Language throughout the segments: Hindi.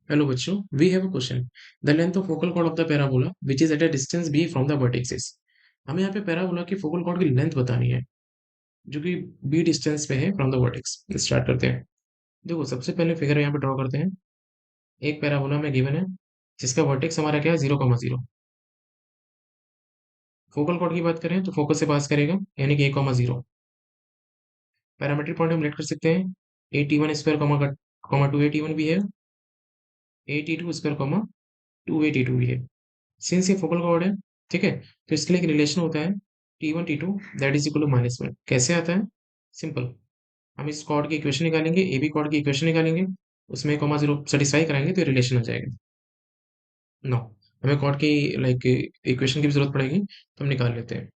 हेलो बच्चों, we have a question. The length of focal cord of the parabola which is at a distance B from the vertexes. हमें यहाँ पे पैराबोला की फोकल कॉर्ड की लेंथ बतानी है जो कि बी डिस्टेंस पे है फ्रॉम द वर्टेक्स। स्टार्ट करते हैं। देखो, सबसे पहले फिगर यहाँ पे ड्रॉ करते हैं। एक पैराबोला में गिवन है जिसका वर्टेक्स हमारा क्या है, 0,0। फोकल कॉर्ड की बात करें तो फोकस से पास करेगा, यानी कि 1,0। पैरामेट्रिक पॉइंट हम लेट कर सकते हैं 81 स्क्वायर कॉमा 281 भी है, 82 स्क्वायर कॉमा 282 भी है। सिंस ये फोकल कॉर्ड है, ठीक है, तो इसके लिए एक रिलेशन होता है T1 T2 that is equal to -1। कैसे आता है? सिंपल। हम इस कॉर्ड की इक्वेशन निकालेंगे, ए बी कॉर्ड की इक्वेशन निकालेंगे, उसमें कॉमा जीरो सेटिस्फाई कराएंगे तो रिलेशन आ जाएगा। नो, हमें कॉर्ड की लाइक इक्वेशन की भी जरूरत पड़ेगी तो हम निकाल लेते हैं।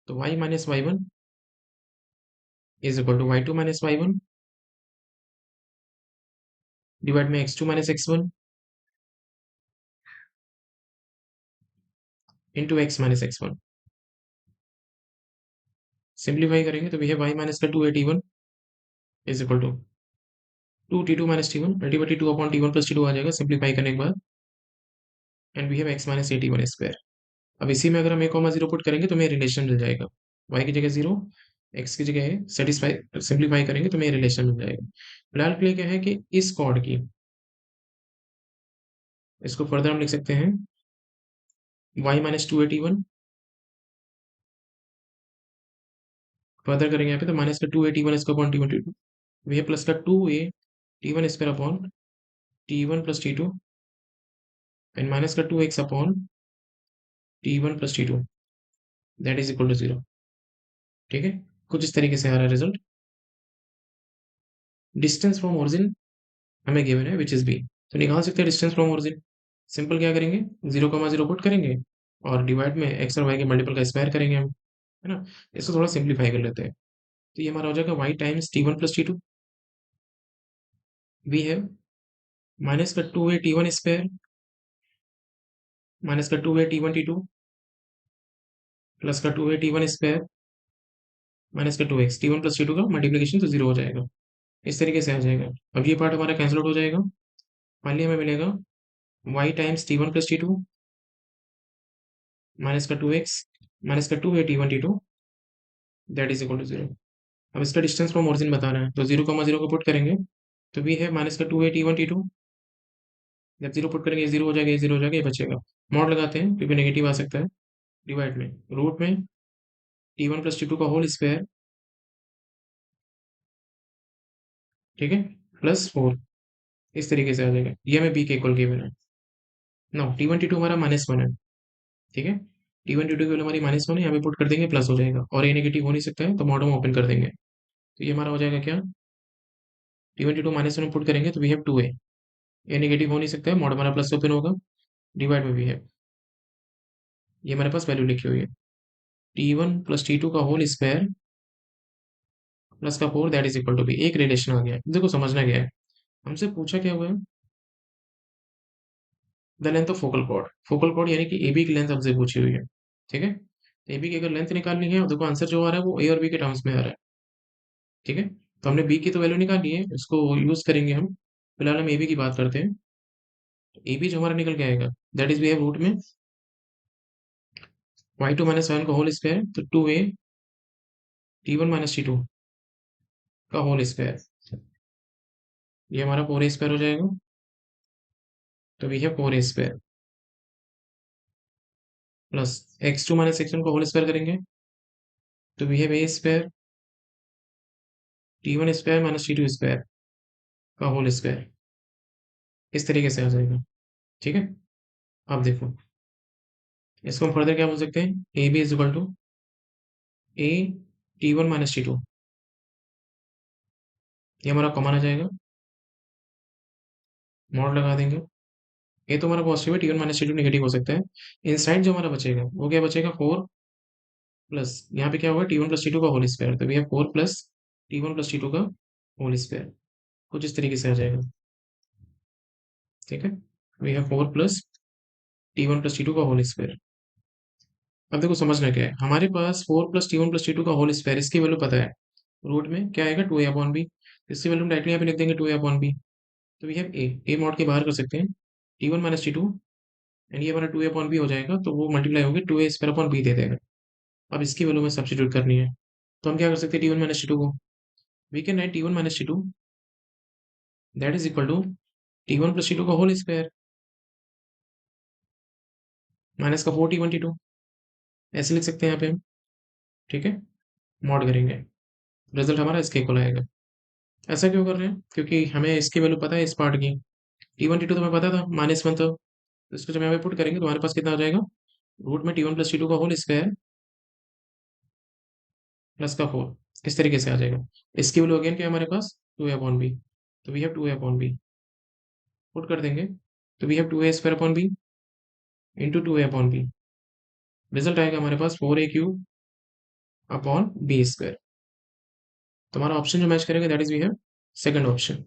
तो y minus y one is equal to y2 minus y one divide में x2 minus x1 into x minus x1। Simplify करेंगे तो भी है y माइनस का 281 is equal to 2 T2 minus T1 ultimately 2 upon T1 plus T2 आ जाएगा सिंप्लीफाई करने के बाद। And we have x minus 81 square. अब इसी में अगर हम 1,0 पुट करेंगे तो हमें रिलेशन मिल जाएगा। y की जगह 0, x की जगह है, सेटिस्फाई सिंप्लीफाई करेंगे तो हमें रिलेशन मिल जाएगा। फिलहाल के लिए क्या है कि इस कॉर्ड की, इसको फर्दर हम लिख सकते हैं y माइनस 281। फर्दर करेंगे यहाँ पे तो माइनस का 281 इसका upon T1 T2, we plus का 2a T1 square upon T1 plus T2 and minus का 2x upon T1 plus T2 that is equal to 0। ठीक है, कुछ इस तरीके से आ रहा है रिजल्ट। डिस्टेंस फ्रॉम ओरिजिन हमें गिवन है विच इज बी, तो निकाल सकते हैं डिस्टेंस फ्रॉम ओरिजिन। सिंपल क्या करेंगे, 0,0 पुट करेंगे और डिवाइड में एक्स और वाई के मल्टीपल का स्क्वायर करेंगे हम, है ना। इसको थोड़ा सिंप्लीफाई कर लेते हैं तो ये हमारा हो जाएगा y times T1 plus T2। We है माइनस का 2a T1 स्क्वायर माइनस का 2a T1 T2 प्लस का 2a T1 स्क्वायर माइनस का 2x T1 प्लस T2 का मल्टीप्लीकेशन तो जीरो हो जाएगा। इस तरीके से आ जाएगा। अब ये पार्ट हमारा कैंसिल आउट हो जाएगा। फाइनली हमें मिलेगा y times T1 plus T2 minus का 2x माइनस का 2a T1 T2 that is equal to 0। अब इसका डिस्टेंस फ्रॉम ओरिजिन बता रहे हैं तो 0,0 को पुट करेंगे तो भी है माइनस का 2a T1 T2। जब जीरो पुट करेंगे जीरो हो जाएगा, ये जीरो हो जाएगा, ये बचेगा। मॉड लगाते हैं क्योंकि नेगेटिव आ सकता है। डिवाइड में रूट में T1 प्लस T2 का होल स्क्वायर, ठीक है, +4। इस तरीके से आ जाएगा। ये हमें बी के इक्वल गिवन है। नो, T1 T2 हमारा -1 है, ठीक है। T1 T2 की वैल्यू हमारी -1 है, यहाँ पे पुट कर देंगे प्लस हो जाएगा और ये नेगेटिव हो नहीं सकता है तो मॉड हम ओपन कर देंगे तो ये हमारा हो जाएगा क्या, T1 T2 -1 में पुट करेंगे तो वी हैव 2a। ये नेगेटिव हो नहीं सकता है, मॉड हमारा प्लस ओपन होगा। डिवाइड में वी है, ये हमारे पास वैल्यू लिखी हुई है T1 प्लस T2 का होल स्क्वायर प्लस का 4 that is equal to B. एक रिलेशन आ गया है, देखो समझना क्या है। हमसे पूछा क्या हुआ है, the length of focal cord. Focal cord यानी कि AB की लेंथ हमसे पूछी हुई है, ठीक है। AB की अगर लेंथ निकालनी है और देखो आंसर जो आ रहा है वो A और B के टर्म्स में आ रहा है, ठीक है। तो हमने B की तो वैल्यू निकाली है, इसको यूज करेंगे हम। फिलहाल हम AB की बात करते हैं। तो AB जो हमारा निकल के आएगा that is we have root में y2 माइनस वन का होल स्क्वायर तो 2a T1 माइनस T2 का होल स्क्वायर, ये हमारा 4a स्क्वायर हो जाएगा। तो वी है 4a square plus x2 minus x1 का होल स्क्वायर करेंगे तो we have a square T1 square minus T2 square का होल स्क्वायर। इस तरीके से आ जाएगा, ठीक है। अब देखो, इसको हम फर्दर क्या बोल सकते हैं, A B is equal to a T1 minus T2। ये हमारा कॉमन आ जाएगा, मॉड लगा देंगे। ये तो हमारा पॉजिटिव है, T1 माइनस T2 नेगेटिव हो सकता है। इनसाइड जो हमारा बचेगा वो क्या बचेगा, 4 प्लस यहाँ पे क्या होगा T1 प्लस T2 का होल स्क्वायर तो भी 4 प्लस T1 प्लस T2 का होल स्क्वायर। कुछ इस तरीके से आ जाएगा, ठीक है। We have 4 plus T1 plus T2 का होल स्क्वायर। अब देखो समझना क्या है, हमारे पास 4 प्लस T1 प्लस T2 का होल स्क्वायर, इसकी वैल्यू पता है। रूट में क्या आएगा, 2a अपॉन बी। इसकी वैल्यू हम डायरेक्टली यहाँ पे लिख देंगे 2a अपॉन बी। तो वी हैव ए मॉड के बाहर कर सकते हैं T one minus T two, and ये हमारा टू ए अपॉन बी हो जाएगा, तो वो मल्टीप्लाई होगी टू ए स्क्वायर अपॉन बी दे देगा। अब इसकी वैल्यू में सब्सिट्यूट करनी है, तो हम क्या कर सकते हैं T one minus T two को, we can write T one minus T two that is equal to T one plus T two का होल स्क्वायर माइनस का four T one T two, ऐसे लिख सकते हैं यहाँ पे हम। ठीक है, मॉड करेंगे, रिजल्ट हमारा इसके इक्वल आएगा। ऐसा क्यों कर रहे हैं, क्योंकि हमें इसकी वैल्यू पता है इस पार्ट की, टी वन टी टू तो हमें पता था माइनस वन, तो इसको जब यहाँ पे पुट करेंगे तो हमारे पास कितना आ जाएगा, रूट में T one plus T two का होल स्क्वायर प्लस का फोर, इस तरीके से आ जाएगा। इसकी वैल्यू अगेन क्या है हमारे पास, टू ए अपॉन बी, तो we have two a upon B, put कर देंगे, तो we have two A square upon B into two a upon B, result आएगा हमारे पास four a cube upon B square. तो हमारा ऑप्शन जो मैच करेगा that is we have second option.